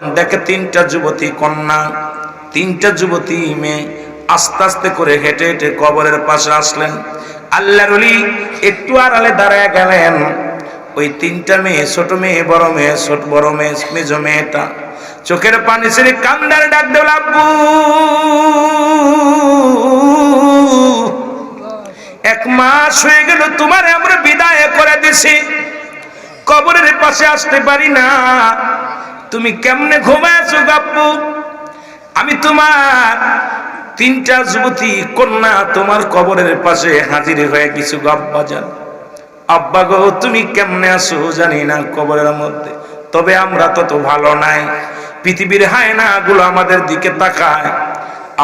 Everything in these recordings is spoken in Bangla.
দেখে তিনটা যুবতী কন্যা, তিনটা যুবতী মেয়ে আস্তে আস্তে করে হেঁটে হেঁটে কবরের পাশে আসলেন। আল্লাহর ওলি একটু আড়ালে দাঁড়ায় গেলেন। ওই তিনটা মেয়ে, ছোট মেয়ে, বড় মেয়ে, ছোট বড় মেয়ে, মেজ মেয়েটা চোখের পানি ছেড়ে কান্দার ডাক দেল, আব্বু 1 মাস হয়ে গেল তোমারে আমরা বিদায় করে দিছি, কবরের পাশে আসতে পারি না, তুমি কেমনে ঘুমাইছো আব্বু? আমি তোমার তিনটা যুবতী কন্যা তোমার কবরের পাশে হাজির হয়ে কিছু আব্বা জান। আব্বা গো তুমি কেমনে আছো জানি না কবরের মধ্যে, তবে আমরা তত ভালো নাই। পৃথিবীর হায়না গুলো আমাদের দিকে তাকায়,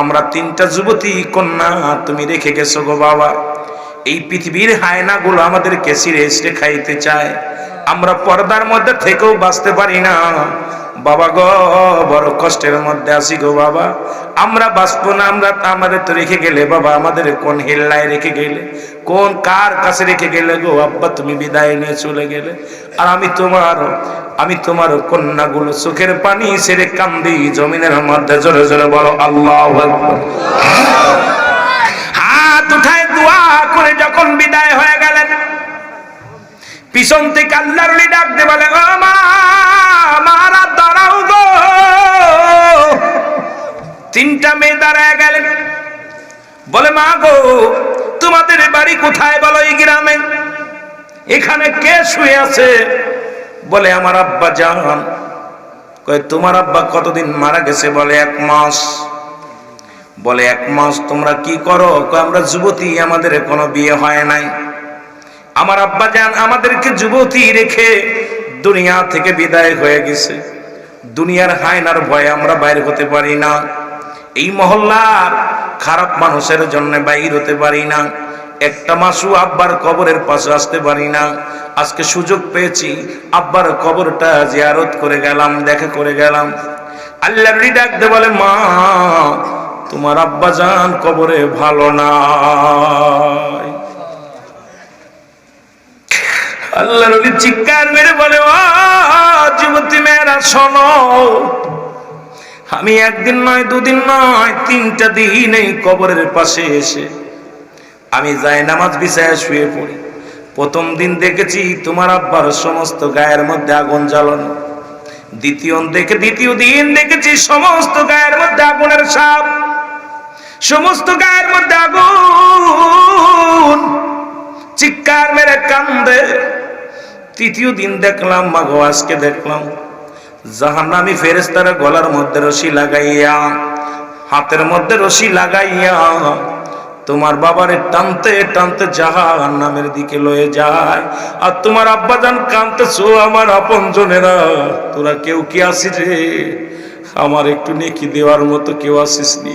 আমরা তিনটা যুবতী কন্যা তুমি রেখে গেছো গো বাবা। এই পৃথিবীর হায়না গুলো আমাদেরকে ছিঁড়ে ছিঁড়ে খাইতে চায়, আমরা পর্দার মধ্যে থেকেও বাঁচতে পারি না বাবা গো, বড় কষ্টের মধ্যে আছি গো বাবা। আমরা বাঁচবো না, আমরা আমাদের তো রেখে গেলে বাবা, আমাদের কোন হেল্লায় রেখে গেলে, কোন কার কাছে রেখে গেলে গো আব্বা, তুমি বিদায় নিয়ে চলে গেলে। আর আমি তোমার কন্যাগুলো চোখের পানি ছেড়ে কান্দি জমিনের মধ্যে, জোরে জোরে বলো আল্লাহু আকবার। হাত উঠায় দোয়া করে যখন বিদায় হয়ে গেলেন, পিছন থেকে আল্লাহর ওলি ডাক দিয়ে বলে, ও মা, মারা দাঁড়াও গো। তিনটা মেয়ে দাঁড়ায় গেলেন, বলে মা গো তোমাদের বাড়ি কোথায় বলো? এই গ্রামে। এখানে কে শুয়ে আছে? বলে আমার আব্বা জান। কয় তোমার আব্বা কতদিন মারা গেছে? বলে 1 মাস। বলে 1 মাস তোমরা কি করো? কয় আমরা যুবতী, আমাদের কোনো বিয়ে হয় নাই। আমার আব্বা জান আমাদেরকে যুবতী রেখে দুনিয়া থেকে বিদায় হয়ে গেছে। দুনিয়ার হায়নার ভয়ে আমরা বাইরে হতে পারি না, এই মহল্লার খারাপ মানুষের জন্য বাইর হতে পারি না, একটা মাসও আব্বার কবরের পাশে আসতে পারি না। আজকে সুযোগ পেয়েছি, আব্বার কবরটা জিয়ারত করে গেলাম, দেখা করে গেলাম। আল্লাহর ওলি ডাক দিয়ে বলে, মা তোমার আব্বা জান কবরে ভালো নাই। আল্লাহর ওলি চিৎকার মেরে বলে, ও যুবতী মেয়েরা শোনো, আমি একদিন নয়, দুদিন নয়, 3টা দিন এই কবরের পাশে এসে আমি যাই নামাজ বিছায় শুয়ে পড়ি। প্রথম দিন দেখেছি তোমার আব্বার সমস্ত গায়ের মধ্যে আগুন জ্বালানো। দ্বিতীয় দিন দেখেছি সমস্ত গায়ের মধ্যে আগুনের সাপ, সমস্ত গায়ের মধ্যে আগুন, চিৎকার মেরে কান্দে। তৃতীয় দিন দেখলাম মাগো, আজকে দেখলাম জাহান্নামী ফেরেশতারা গলার মধ্যে রশি লাগাইয়া, হাতের মধ্যে রশি লাগাইয়া তোমার বাবারে টানতে টানতে জাহান্নামের দিকে লয়ে যায়। আর তোমার আব্বা জান কাঁদতেছো, আমার আপনজনেরা তোরা কেউ কি আসিস রে? আমার একটু নেকি দেওয়ার মতো কেউ আসিস নি?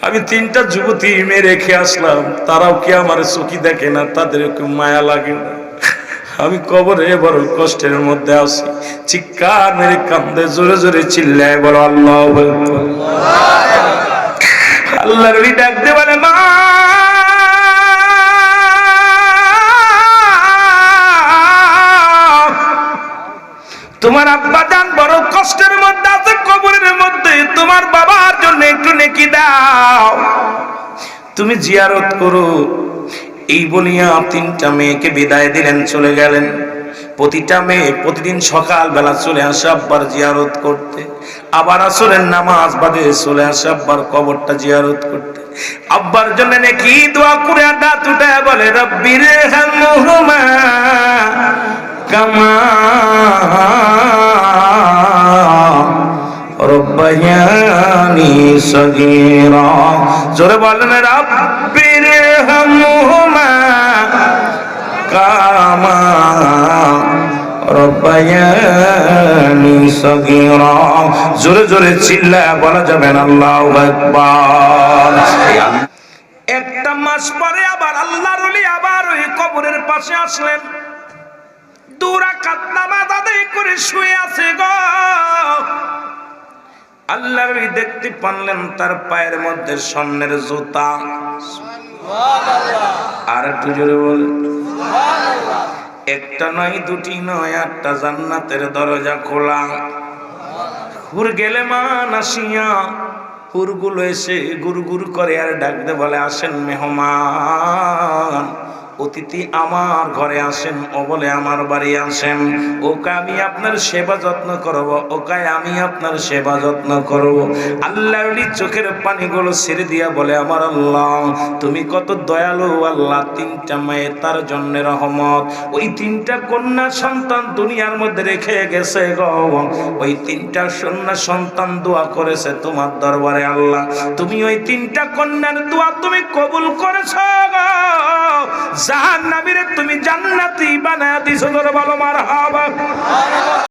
আমি 3টা যুবতী মেয়ে রেখে আসলাম, তারাও কি আমার চোখি দেখে না? তাদের একটু মায়া লাগে না? আমি কবরে বড় কষ্টের মধ্যে আছি। চিৎকার মেরে কান্দে, জোরে জোরে চিল্লায় বলো আল্লাহু আকবার। আল্লাহর ওলি ডাক দিয়ে বলে, মা তোমার আব্বা জান বড় কষ্টের মধ্যে আছে কবরের মধ্যে, তোমার বাবার জন্য একটু নেকি দাও, তুমি জিয়ারত করো। এই বলিয়া 3টা মেয়েকে বিদায় দিলেন, চলে গেলেন। প্রতিটা মেয়ে প্রতিদিন সকাল বেলা চলে আসে আব্বার জিয়ারত করতে, আবার আসরের নামাজ বাদে চলে আসে আব্বার কবরটা জিয়ারত করতে। আব্বার জন্য নেকি দোয়া করে হাত উঠায় বলে, রব্বির হামহুমা কামা রব্বায়ানি সগীরা। জোরে বলেন, রব্বির হামহুমা কামা রব্বায়ানি সগীরা। জোরে জোরে চিল্লায় বলা যাবে না আল্লাহু আকবার। 1টা মাস পরে আবার আল্লাহর ওলি আবার ওই কবরের পাশে আসলেন। 2 রাকাত নামাজ আদায় করে শুয়ে আছে গো। আল্লাহর ওলি দেখতে পারলেন তার পায়ের মধ্যে স্বর্ণের জুতা। সুবহানাল্লাহ। আর একটু জোরে বল সুবহানাল্লাহ। 1টা নয়, 2টি নয়, 8টা জান্নাতের দরজা খোলা। হুর গেলে মান আসিয়া হুরগুলো এসে গুরু গুরু করে আর ডাকতে বলে, আসেন মেহমান, অতিথি আমার ঘরে আসেন। ও বলে আমার বাড়ি আসেন। ওকে আমি আপনার সেবা যত্ন করব, ওকে আমি আপনার সেবা যত্ন করব। আল্লাহ চোখের পানিগুলো ছেড়ে দিয়া বলে, আমার আল্লাহ তুমি কত দয়ালু আল্লাহ, তিনটা মেয়ে তার জন্য রহমত। ওই তিনটা কন্যা সন্তান দুনিয়ার মধ্যে রেখে গেছে গো, ওই তিনটা কন্যা সন্তান দোয়া করেছে তোমার দরবারে আল্লাহ, তুমি ওই তিনটা কন্যার দোয়া তুমি কবুল করেছো গো। জাহান্নামীরে তুমি জান্নাতি বানায়া দিছো, বলো মারহাবা।